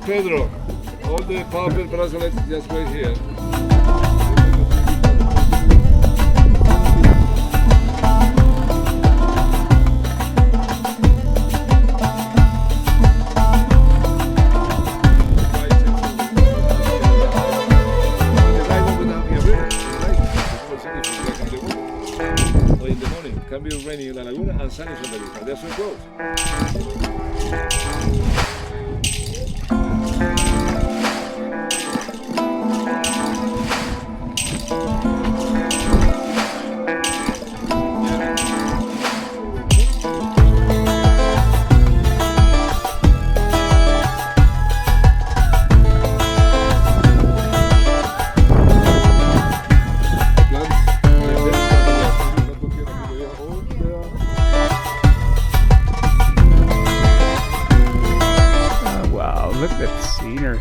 Pedro, all the purple bracelets just right here. In the morning, can be raining in La Laguna and sunny in Tenerife. They're so close. Wow, look at that scenery.